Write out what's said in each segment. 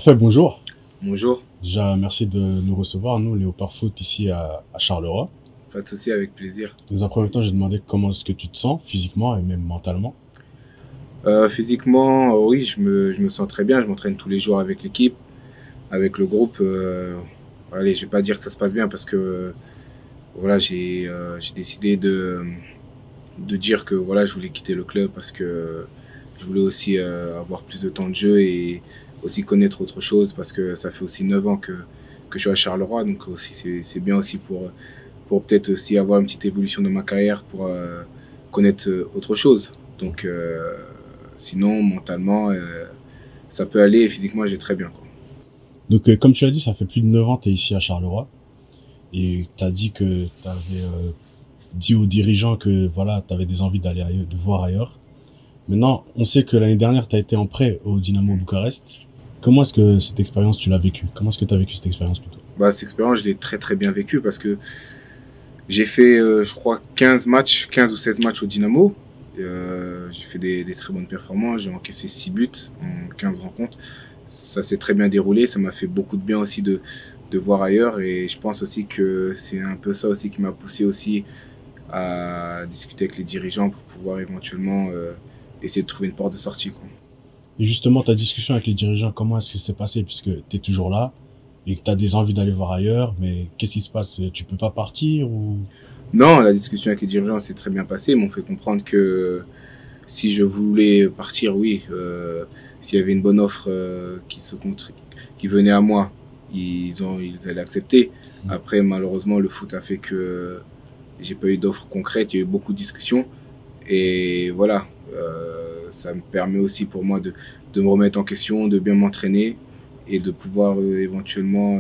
Parfait, bonjour. Bonjour, Déjà, merci de nous recevoir, nous, Léopard Foot, ici à Charleroi. pas de souci, avec plaisir. Dans un premier temps, j'ai demandé comment est-ce que tu te sens physiquement et même mentalement. Physiquement, oui, je me sens très bien. Je m'entraîne tous les jours avec l'équipe, avec le groupe. Allez, je vais pas dire que ça se passe bien parce que voilà, j'ai décidé de dire que voilà, je voulais quitter le club parce que je voulais aussi avoir plus de temps de jeu et aussi connaître autre chose parce que ça fait aussi 9 ans que je suis à Charleroi. Donc aussi, c'est bien aussi pour peut-être aussi avoir une petite évolution dans ma carrière, pour connaître autre chose. Donc, sinon, mentalement, ça peut aller et physiquement, j'ai très bien, quoi. Donc, comme tu as dit, ça fait plus de 9 ans que tu es ici à Charleroi. Et tu as dit que tu avais dit aux dirigeants que voilà, tu avais des envies d'aller ailleurs, de voir ailleurs. Maintenant, on sait que l'année dernière, tu as été en prêt au Dynamo Bucarest. Comment est-ce que cette expérience, tu l'as vécue? Comment est-ce que tu as vécu cette expérience plutôt? Bah, cette expérience, je l'ai très très bien vécue parce que j'ai fait, je crois, 15 matchs, 15 ou 16 matchs au Dynamo. J'ai fait des très bonnes performances. J'ai encaissé 6 buts en 15 rencontres. Ça s'est très bien déroulé. Ça m'a fait beaucoup de bien aussi de voir ailleurs. Et je pense aussi que c'est un peu ça aussi qui m'a poussé aussi à discuter avec les dirigeants pour pouvoir éventuellement essayer de trouver une porte de sortie, quoi. Et justement, ta discussion avec les dirigeants, comment est-ce que c'est passé? Puisque tu es toujours là et que tu as des envies d'aller voir ailleurs, mais qu'est-ce qui se passe? Tu peux pas partir ou... Non, la discussion avec les dirigeants s'est très bien passée. Ils m'ont fait comprendre que si je voulais partir, oui, s'il y avait une bonne offre qui venait à moi, ils allaient accepter. Après, malheureusement, le foot a fait que j'ai pas eu d'offre concrète. Il y a eu beaucoup de discussions. Et voilà, ça me permet aussi pour moi de me remettre en question, de bien m'entraîner et de pouvoir éventuellement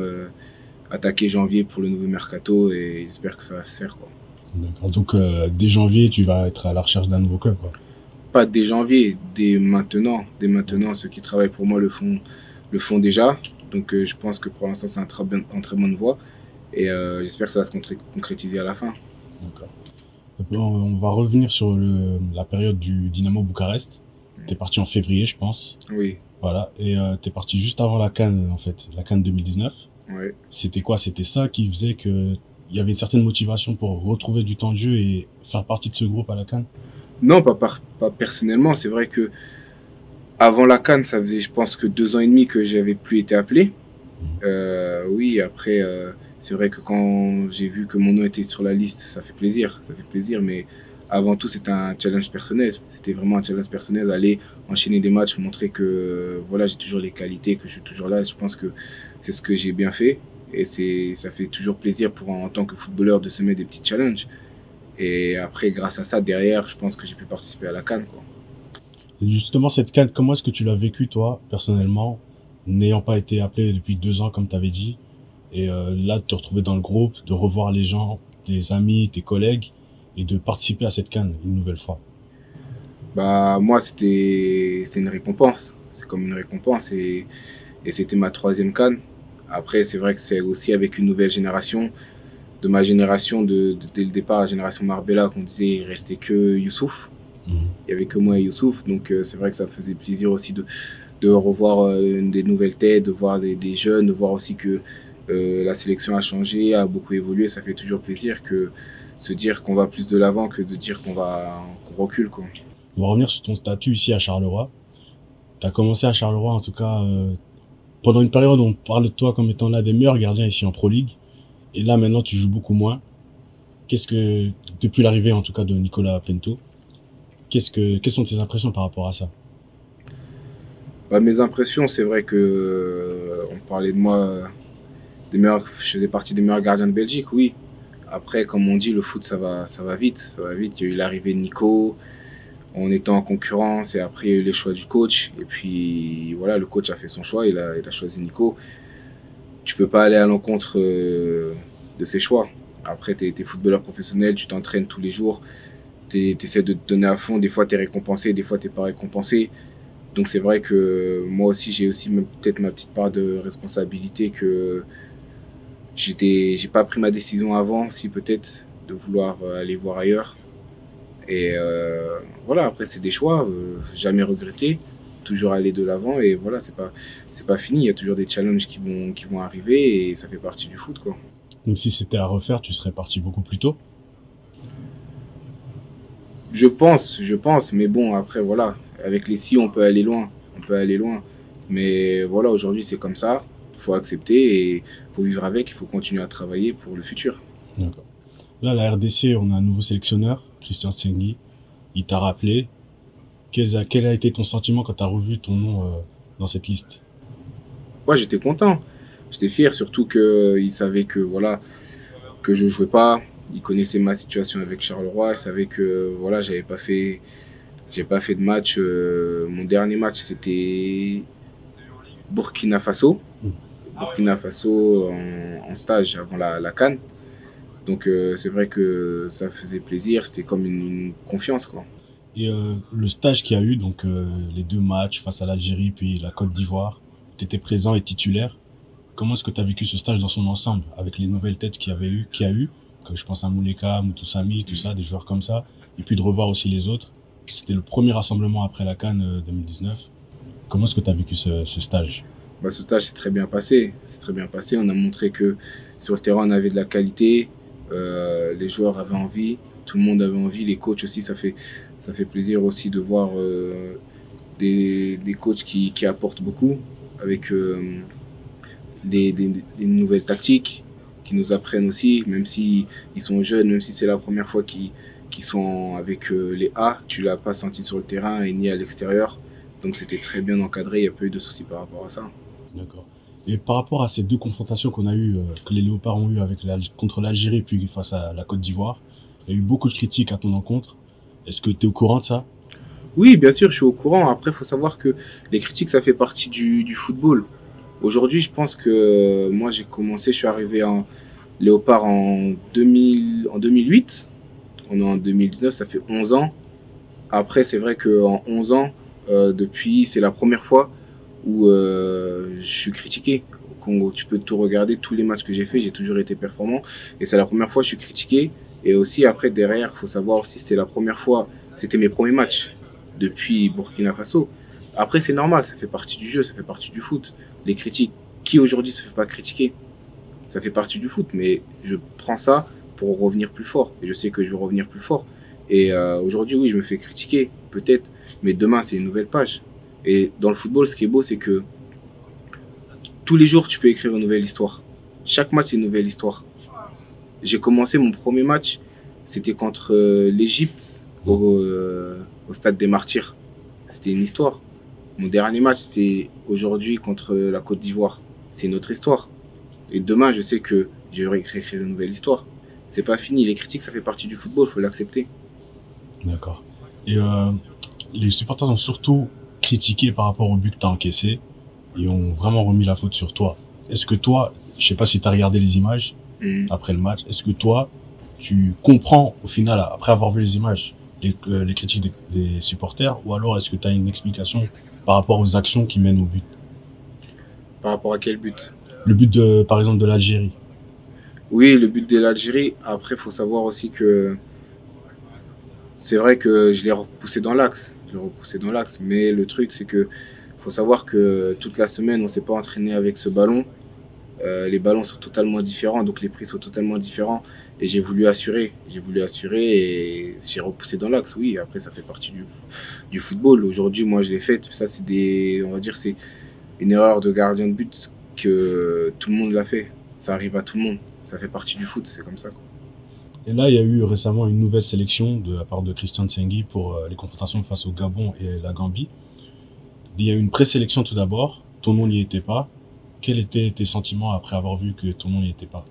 attaquer janvier pour le nouveau mercato, et j'espère que ça va se faire, quoi. D'accord. Donc, dès janvier, tu vas être à la recherche d'un nouveau club, quoi. Pas dès janvier, dès maintenant. Dès maintenant, ceux qui travaillent pour moi le font déjà. Donc je pense que pour l'instant, c'est en très bonne voie. Et j'espère que ça va se concrétiser à la fin. D'accord. On va revenir sur la période du Dynamo Bucarest. T'es parti en février, je pense. Oui, Voilà. Et t'es parti juste avant la CAN, en fait, la CAN 2019. oui. C'était quoi? C'était ça qui faisait que il y avait une certaine motivation pour retrouver du temps de jeu et faire partie de ce groupe à la CAN? Non, pas personnellement. C'est vrai que avant la CAN, ça faisait, je pense, que 2 ans et demi que j'avais plus été appelé. Oui, après, c'est vrai que quand j'ai vu que mon nom était sur la liste, ça fait plaisir. Ça fait plaisir, mais avant tout, c'était un challenge personnel. C'était vraiment un challenge personnel, aller enchaîner des matchs, montrer que voilà, j'ai toujours les qualités, que je suis toujours là. Je pense que c'est ce que j'ai bien fait. Et ça fait toujours plaisir en tant que footballeur, de se mettre des petits challenges. Et après, grâce à ça, derrière, je pense que j'ai pu participer à la CAN, quoi. Et justement, cette CAN, comment est-ce que tu l'as vécu, toi, personnellement, n'ayant pas été appelé depuis 2 ans, comme tu avais dit, et là, de te retrouver dans le groupe, de revoir les gens, tes amis, tes collègues, et de participer à cette CAN une nouvelle fois? Bah, moi, c'est une récompense. C'est comme une récompense. Et c'était ma troisième CAN. Après, c'est vrai que c'est aussi avec une nouvelle génération. De ma génération, dès le départ, la génération Marbella, qu'on disait, il restait que Youssouf. Mhm. Il n'y avait que moi et Youssouf. Donc, c'est vrai que ça me faisait plaisir aussi de revoir des nouvelles têtes, de voir des jeunes, de voir aussi que la sélection a changé, a beaucoup évolué. Ça fait toujours plaisir que se dire qu'on va plus de l'avant que de dire qu'on recule, quoi. On va revenir sur ton statut ici à Charleroi. Tu as commencé à Charleroi, en tout cas, pendant une période où on parle de toi comme étant l'un des meilleurs gardiens ici en Pro League. Et là, maintenant, tu joues beaucoup moins. Depuis l'arrivée, en tout cas, de Nicolas Pinto, quelles sont tes impressions par rapport à ça? Bah, mes impressions, c'est vrai que on parlait de moi, je faisais partie des meilleurs gardiens de Belgique, oui. Après, comme on dit, le foot, ça va vite, ça va vite. Il y a eu l'arrivée de Nico, on était en concurrence, et après il y a eu les choix du coach. Et puis voilà, le coach a fait son choix, il a choisi Nico. Tu peux pas aller à l'encontre de ses choix. Après, tu es footballeur professionnel, tu t'entraînes tous les jours, tu essaies de te donner à fond. Des fois, tu es récompensé, des fois, tu n'es pas récompensé. Donc c'est vrai que moi aussi, j'ai aussi peut-être ma petite part de responsabilité, que j'ai pas pris ma décision avant, si peut-être, de vouloir aller voir ailleurs. Et voilà, après, c'est des choix, jamais regrettés. toujours aller de l'avant et voilà, c'est pas fini. Il y a toujours des challenges qui vont arriver et ça fait partie du foot, quoi. Donc si c'était à refaire, tu serais parti beaucoup plus tôt. Je pense, mais bon, après, voilà, avec les si, on peut aller loin, on peut aller loin. Mais voilà, aujourd'hui, c'est comme ça, il faut accepter et il faut vivre avec, il faut continuer à travailler pour le futur. D'accord. Là, la RDC, on a un nouveau sélectionneur, Christian Sengui. Il t'a rappelé. Quel a été ton sentiment quand tu as revu ton nom dans cette liste? Moi, j'étais content, j'étais fier, surtout qu'il savait que, voilà, que je jouais pas. Il connaissait ma situation avec Charleroi, il savait que, voilà, j'ai pas fait de match. Mon dernier match, c'était Burkina Faso. Burkina Faso en stage avant la CAN. Donc c'est vrai que ça faisait plaisir, c'était comme une confiance, quoi. Et le stage qu'il y a eu, donc les deux matchs face à l'Algérie puis la Côte d'Ivoire, tu étais présent et titulaire. Comment est-ce que tu as vécu ce stage dans son ensemble, avec les nouvelles têtes qu'il y a eu, que je pense à Mouleka, Moutoussamy, tout ça, des joueurs comme ça, et puis de revoir aussi les autres. C'était le premier rassemblement après la CAN 2019. Comment est-ce que tu as vécu ce stage? Bah, ce stage s'est très bien passé. C'est très bien passé. On a montré que sur le terrain, on avait de la qualité. Les joueurs avaient envie. Tout le monde avait envie. Les coachs aussi, ça fait plaisir aussi de voir des coachs qui apportent beaucoup avec des nouvelles tactiques, qui nous apprennent aussi, même si ils sont jeunes, même si c'est la première fois qu'ils sont avec les A, tu l'as pas senti sur le terrain et ni à l'extérieur. Donc c'était très bien encadré, il n'y a pas eu de soucis par rapport à ça. D'accord. Et par rapport à ces deux confrontations qu'on a eues, que les Léopards ont eues contre l'Algérie puis face à la Côte d'Ivoire, il y a eu beaucoup de critiques à ton encontre. Est-ce que tu es au courant de ça? Oui, bien sûr, je suis au courant. Après, il faut savoir que les critiques, ça fait partie du football. Aujourd'hui, je pense que moi, j'ai commencé, je suis arrivé en Léopard en 2008. On est en 2019, ça fait 11 ans. Après, c'est vrai qu'en 11 ans, depuis, c'est la première fois où je suis critiqué. Congo, tu peux tout regarder, tous les matchs que j'ai fait, j'ai toujours été performant. Et c'est la première fois que je suis critiqué. Et aussi, après, derrière, il faut savoir aussi, c'était la première fois, c'était mes premiers matchs depuis Burkina Faso. Après, c'est normal, ça fait partie du jeu, ça fait partie du foot. Les critiques, qui aujourd'hui se fait pas critiquer? Ça fait partie du foot, mais je prends ça pour revenir plus fort. Et je sais que je vais revenir plus fort. Et aujourd'hui, oui, je me fais critiquer, peut-être, mais demain, c'est une nouvelle page. Et dans le football, ce qui est beau, c'est que tous les jours, tu peux écrire une nouvelle histoire. Chaque match, c'est une nouvelle histoire. J'ai commencé mon premier match, c'était contre l'Égypte au stade des Martyrs. C'était une histoire. Mon dernier match, c'est aujourd'hui contre la Côte d'Ivoire. C'est une autre histoire. Et demain, je sais que je vais écrire une nouvelle histoire. C'est pas fini. Les critiques, ça fait partie du football, il faut l'accepter. D'accord. Et les supporters ont surtout critiqué par rapport au but que tu as encaissé et ont vraiment remis la faute sur toi. Est-ce que toi, je sais pas si tu as regardé les images après le match, est-ce que toi, tu comprends au final, après avoir vu les images, les critiques des supporters, ou alors est-ce que tu as une explication par rapport aux actions qui mènent au but? Par rapport à quel but? Le but, par exemple, de l'Algérie. Oui, le but de l'Algérie. Après, il faut savoir aussi que c'est vrai que je l'ai repoussé dans l'axe. Je l'ai repoussé dans l'axe. Mais le truc, c'est que faut savoir que toute la semaine, on ne s'est pas entraîné avec ce ballon. Les ballons sont totalement différents, donc les prix sont totalement différents. Et j'ai voulu assurer. J'ai voulu assurer et j'ai repoussé dans l'axe. Oui, après, ça fait partie du football. Aujourd'hui, moi, je l'ai fait. Ça, c'est on va dire, c'est une erreur de gardien de but que tout le monde l'a fait. Ça arrive à tout le monde. Ça fait partie du foot, c'est comme ça, quoi. Et là, il y a eu récemment une nouvelle sélection de la part de Christian Tsengui pour les confrontations face au Gabon et la Gambie. Il y a eu une présélection tout d'abord. Ton nom n'y était pas. Quels étaient tes sentiments après avoir vu que ton nom n'y était pas?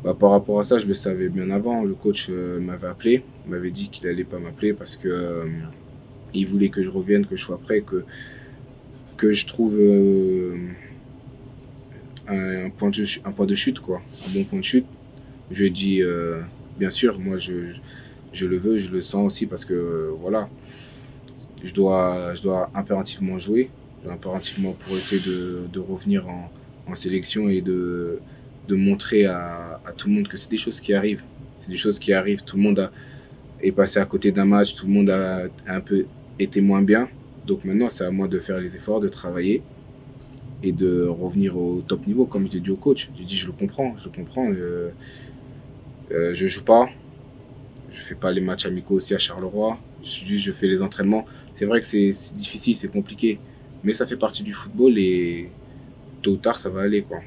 Bah, par rapport à ça, je le savais bien avant. Le coach m'avait appelé, m'avait dit qu'il allait pas m'appeler parce que il voulait que je revienne, que je sois prêt, que je trouve un point de chute, quoi, un bon point de chute. Je lui ai dit, bien sûr, moi je le veux, je le sens aussi parce que voilà, je dois impérativement jouer, impérativement pour essayer de revenir en sélection et de montrer à tout le monde que c'est des choses qui arrivent. C'est des choses qui arrivent. Tout le monde est passé à côté d'un match, tout le monde a un peu été moins bien. Donc maintenant, c'est à moi de faire les efforts, de travailler et de revenir au top niveau, comme je l'ai dit au coach. J'ai dit, je le comprends, je le comprends. Je joue pas, je fais pas les matchs amicaux aussi à Charleroi. Je fais les entraînements. C'est vrai que c'est difficile, c'est compliqué, mais ça fait partie du football et tôt ou tard, ça va aller, quoi.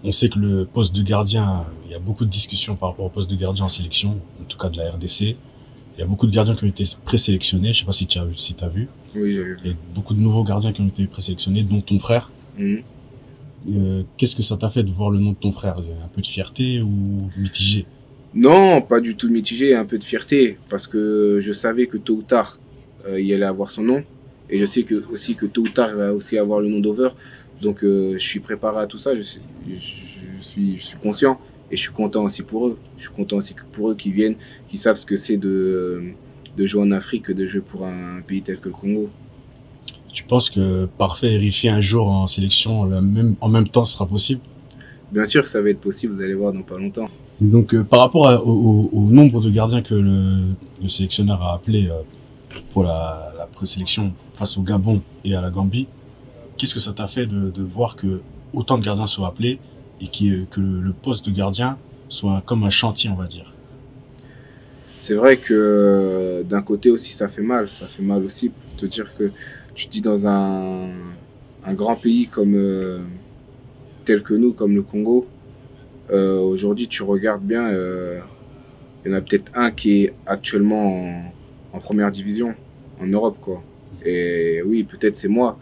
On sait que le poste de gardien, il y a beaucoup de discussions par rapport au poste de gardien en sélection, en tout cas de la RDC. Il y a beaucoup de gardiens qui ont été présélectionnés, je sais pas si tu as vu, si t'as vu. Oui, j'avais Il y vu. a beaucoup de nouveaux gardiens qui ont été présélectionnés, dont ton frère. Mhm. Qu'est-ce que ça t'a fait de voir le nom de ton frère? Un peu de fierté ou mitigé? Non, pas du tout mitigé, un peu de fierté, parce que je savais que tôt ou tard, il allait avoir son nom. Et je sais que, aussi que tôt ou tard, il va aussi avoir le nom d'Over. Donc je suis préparé à tout ça, je suis conscient. Et je suis content aussi pour eux. Je suis content aussi pour eux qui viennent, qui savent ce que c'est de jouer en Afrique, de jouer pour un pays tel que le Congo. Tu penses que Parfait héritier un jour en sélection, en même temps, sera possible? Bien sûr que ça va être possible, vous allez voir dans pas longtemps. Et donc, par rapport au nombre de gardiens que le sélectionneur a appelé pour la présélection face au Gabon et à la Gambie, qu'est-ce que ça t'a fait de voir que autant de gardiens soient appelés et que le poste de gardien soit comme un chantier, on va dire? C'est vrai que d'un côté aussi ça fait mal. Ça fait mal aussi pour te dire que tu te dis dans un grand pays comme tel que nous, comme le Congo, aujourd'hui tu regardes bien, il y en a peut-être un qui est actuellement en première division en Europe, quoi. Et oui, peut-être c'est moi,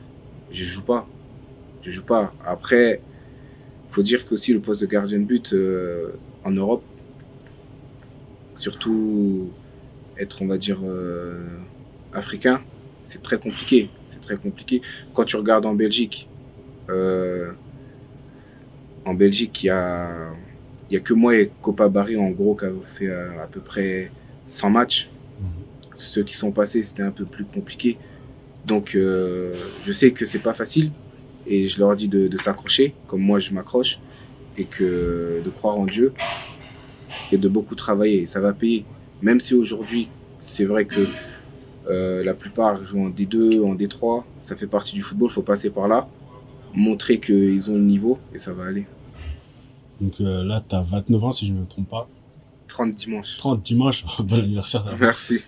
je joue pas. Je joue pas. Après, faut dire qu'aussi le poste de gardien de but en Europe, surtout être, on va dire, africain, c'est très compliqué. C'est très compliqué. Quand tu regardes euh, en Belgique, il y a que moi et Copa Barry, en gros, qui avons fait à peu près 100 matchs. Ceux qui sont passés, c'était un peu plus compliqué. Donc, je sais que c'est pas facile et je leur dis de s'accrocher, comme moi je m'accroche, et que de croire en Dieu et de beaucoup travailler. Et ça va payer. Même si aujourd'hui, c'est vrai que la plupart jouent en D2, en D3. Ça fait partie du football, il faut passer par là, montrer qu'ils ont le niveau et ça va aller. Donc là, tu as 29 ans, si je ne me trompe pas. 30 dimanches. 30 dimanche, bon anniversaire d'avance. Merci.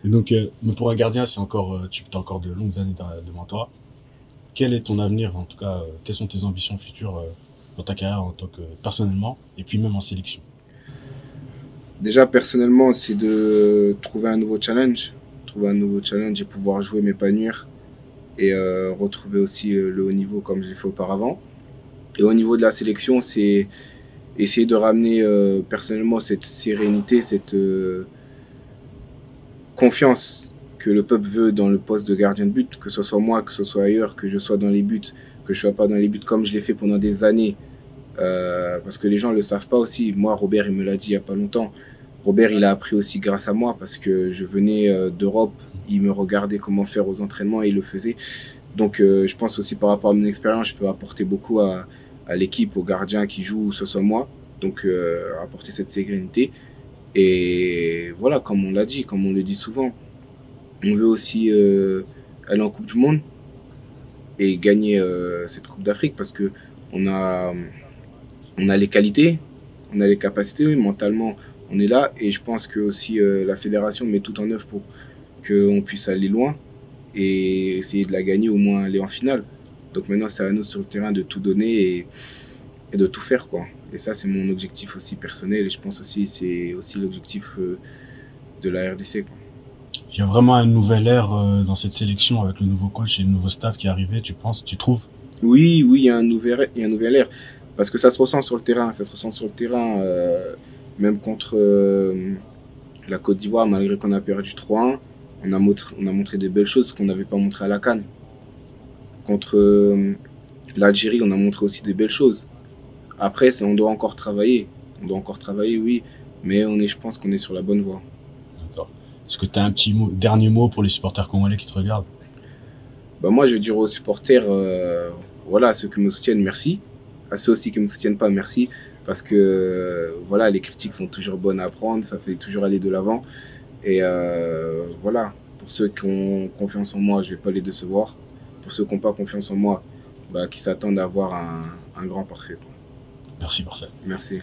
Et donc, mais pour un gardien, c'est encore, tu as encore de longues années devant toi. Quel est ton avenir, en tout cas, quelles sont tes ambitions futures dans ta carrière en tant que personnellement et puis même en sélection? Déjà, personnellement, c'est de trouver un nouveau challenge. Trouver un nouveau challenge et pouvoir jouer, m'épanouir et retrouver aussi le haut niveau comme je l'ai fait auparavant. Et au niveau de la sélection, c'est essayer de ramener personnellement cette sérénité, cette confiance que le peuple veut dans le poste de gardien de but, que ce soit moi, que ce soit ailleurs, que je sois dans les buts, que je sois pas dans les buts comme je l'ai fait pendant des années. Parce que les gens ne le savent pas aussi. Moi, Robert, il me l'a dit il n'y a pas longtemps. Robert, il a appris aussi grâce à moi parce que je venais d'Europe. Il me regardait comment faire aux entraînements et il le faisait. Donc, je pense aussi par rapport à mon expérience, je peux apporter beaucoup à l'équipe, aux gardiens qui jouent, ce soit moi. Donc, apporter cette sérénité. Et voilà, comme on l'a dit, comme on le dit souvent, on veut aussi aller en Coupe du Monde et gagner cette Coupe d'Afrique parce que on a, on a les qualités, on a les capacités, oui, mentalement, on est là. Et je pense que aussi la fédération met tout en œuvre pour qu'on puisse aller loin et essayer de la gagner, au moins aller en finale. Donc maintenant, c'est à nous sur le terrain de tout donner et de tout faire, quoi. Et ça, c'est mon objectif aussi personnel et je pense aussi c'est aussi l'objectif de la RDC, quoi. Il y a vraiment une nouvelle ère dans cette sélection avec le nouveau coach et le nouveau staff qui est arrivé, tu penses, tu trouves? Oui, oui, il y a un nouvel air. Parce que ça se ressent sur le terrain. Ça se ressent sur le terrain, même contre la Côte d'Ivoire, malgré qu'on a perdu 3-1, on a montré des belles choses qu'on n'avait pas montré à la CAN. Contre l'Algérie, on a montré aussi des belles choses. Après, on doit encore travailler. On doit encore travailler, oui. Mais je pense qu'on est sur la bonne voie. D'accord. Est-ce que tu as un petit dernier mot pour les supporters congolais qui te regardent? Bah, moi, je veux dire aux supporters, voilà, à ceux qui me soutiennent, merci. À ceux aussi qui ne me soutiennent pas, merci. Parce que voilà, les critiques sont toujours bonnes à prendre, ça fait toujours aller de l'avant. Et voilà, Pour ceux qui ont confiance en moi, je ne vais pas les décevoir. Pour ceux qui n'ont pas confiance en moi, bah, qui s'attendent à avoir un grand parfait, quoi. Merci, parfait. Merci.